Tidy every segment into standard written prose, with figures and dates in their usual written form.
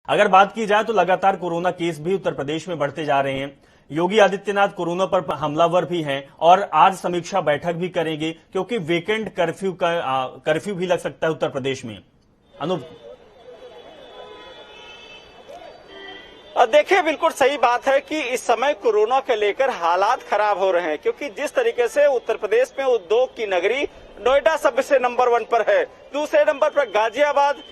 अगर बात की जाए तो लगातार कोरोना केस भी उत्तर प्रदेश में बढ़ते जा रहे हैं। योगी आदित्यनाथ कोरोना पर हमलावर भी हैं और आज समीक्षा बैठक भी करेंगे क्योंकि वीकेंड कर्फ्यू भी लग सकता है उत्तर प्रदेश में। अनूप, देखिए, बिल्कुल सही बात है कि इस समय कोरोना के लेकर हालात खराब हो रहे हैं, क्योंकि जिस तरीके से उत्तर प्रदेश में उद्योग की नगरी नोएडा सबसे नंबर 1 पर है, दूसरे नंबर पर गाजियाबाद,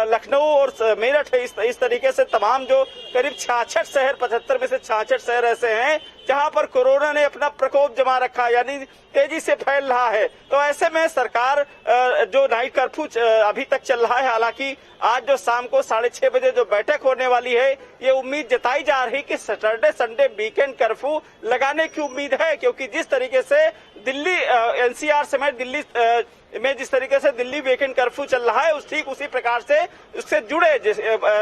लखनऊ और मेरठ है। इस तरीके से तमाम जो करीब 66 शहर, 75 में से 66 शहर ऐसे हैं जहां पर कोरोना ने अपना प्रकोप जमा रखा, यानी तेजी से फैल रहा है। तो ऐसे में सरकार जो नाइट कर्फ्यू अभी तक चल रहा है, हालांकि आज जो शाम को 6:30 बजे जो बैठक होने वाली है, ये उम्मीद जताई जा रही कि सैटरडे संडे वीकेंड कर्फ्यू लगाने की उम्मीद है, क्योंकि जिस तरीके से दिल्ली एनसीआर समेत दिल्ली में जिस तरीके से दिल्ली वीकेंड कर्फ्यू चल रहा है, ठीक उसी प्रकार से उससे जुड़े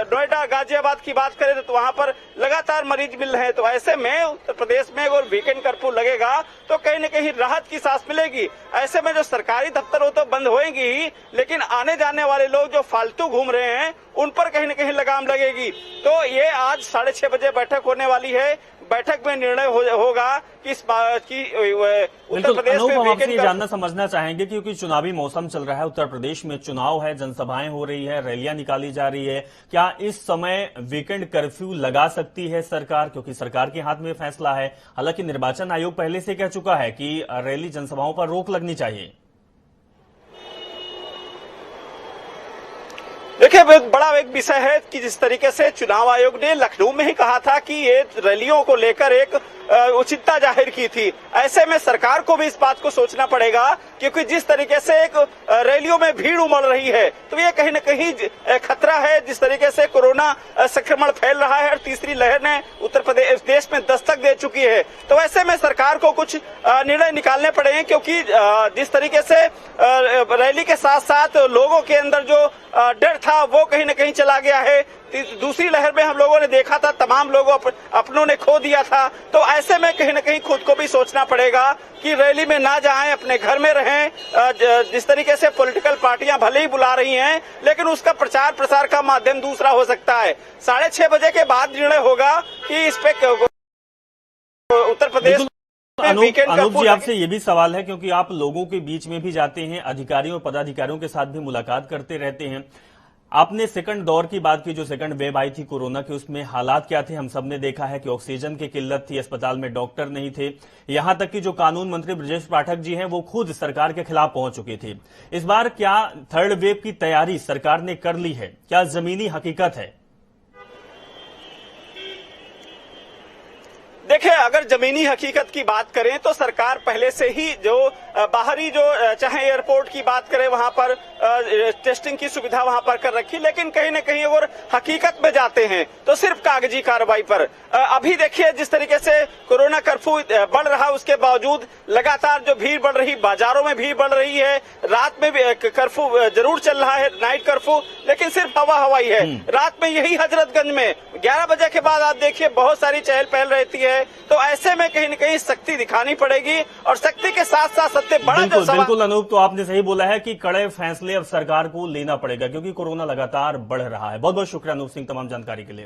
नोएडा गाजियाबाद की बात करें तो वहां पर लगातार मरीज मिल रहे हैं। तो ऐसे में उत्तर प्रदेश में अगर वीकेंड कर्फ्यू लगेगा तो कहीं न कहीं राहत की सांस मिलेगी। ऐसे में जो सरकारी दफ्तर हो तो बंद होएंगी ही, लेकिन आने जाने वाले लोग जो फालतू घूम रहे हैं उन पर कहीं न कहीं लगाम लगेगी। तो ये आज 6:30 बजे बैठक होने वाली है। बैठक में निर्णय होगा कि इस बात की उत्तर प्रदेश में हम आपसे ये जानना समझना चाहेंगे क्योंकि चुनावी मौसम चल रहा है, उत्तर प्रदेश में चुनाव है, जनसभाएं हो रही है, रैलियां निकाली जा रही है। क्या इस समय वीकेंड कर्फ्यू लगा सकती है सरकार, क्योंकि सरकार के हाथ में फैसला है? हालांकि निर्वाचन आयोग पहले से कह चुका है कि रैली जनसभाओं पर रोक लगनी चाहिए। देखिए, बड़ा एक विषय है कि जिस तरीके से चुनाव आयोग ने लखनऊ में ही कहा था कि ये रैलियों को लेकर एक उचितता जाहिर की थी। ऐसे में सरकार को भी इस बात को सोचना पड़ेगा, क्योंकि जिस तरीके से एक रैलियों में भीड़ उमड़ रही है तो ये कहीं न कहीं खतरा है। जिस तरीके से कोरोना संक्रमण फैल रहा है और तीसरी लहर ने उत्तर प्रदेश देश में दस्तक दे चुकी है, तो ऐसे में सरकार को कुछ निर्णय निकालने पड़ेंगे, क्योंकि जिस तरीके से रैली के साथ साथ लोगों के अंदर जो डर था वो कहीं न कहीं चला गया है। दूसरी लहर में हम लोगों ने देखा था तमाम लोगों अपनों ने खो दिया था। तो ऐसे में कहीं न कहीं खुद को भी सोचना पड़ेगा कि रैली में ना जाएं, अपने घर में रहें। जिस तरीके से पॉलिटिकल पार्टियां भले ही बुला रही हैं, लेकिन उसका प्रचार प्रसार का माध्यम दूसरा हो सकता है। 6:30 बजे के बाद निर्णय होगा कि इस पे उत्तर प्रदेश अनूप जी, आपसे ये भी सवाल है क्योंकि आप लोगों के बीच में भी जाते हैं, अधिकारियों पदाधिकारियों के साथ भी मुलाकात करते रहते हैं। आपने सेकंड दौर की बात की, जो सेकंड वेव आई थी कोरोना की, उसमें हालात क्या थे? हम सबने देखा है कि ऑक्सीजन की किल्लत थी, अस्पताल में डॉक्टर नहीं थे, यहां तक कि जो कानून मंत्री ब्रजेश पाठक जी हैं वो खुद सरकार के खिलाफ पहुंच चुके थे। इस बार क्या थर्ड वेव की तैयारी सरकार ने कर ली है? क्या जमीनी हकीकत है? देखिए, अगर जमीनी हकीकत की बात करें तो सरकार पहले से ही जो बाहरी जो चाहे एयरपोर्ट की बात करें वहां पर टेस्टिंग की सुविधा वहां पर कर रखी, लेकिन कहीं न कहीं अगर हकीकत में जाते हैं तो सिर्फ कागजी कार्रवाई पर। अभी देखिए, जिस तरीके से कोरोना कर्फ्यू बढ़ रहा है उसके बावजूद लगातार जो भीड़ बढ़ रही, बाजारों में भीड़ बढ़ रही है। रात में भी कर्फ्यू जरूर चल रहा है, नाइट कर्फ्यू, लेकिन सिर्फ हवाई है। रात में यही हजरतगंज में 11 बजे के बाद आप देखिए बहुत सारी चहल पहल रहती है। तो ऐसे में कहीं न कहीं शक्ति दिखानी पड़ेगी, और शक्ति के साथ साथ सबसे बड़ा जो सवाल। बिल्कुल अनूप, तो आपने सही बोला है कि कड़े फैसले अब सरकार को लेना पड़ेगा क्योंकि कोरोना लगातार बढ़ रहा है। बहुत बहुत शुक्रिया अनूप सिंह तमाम जानकारी के लिए।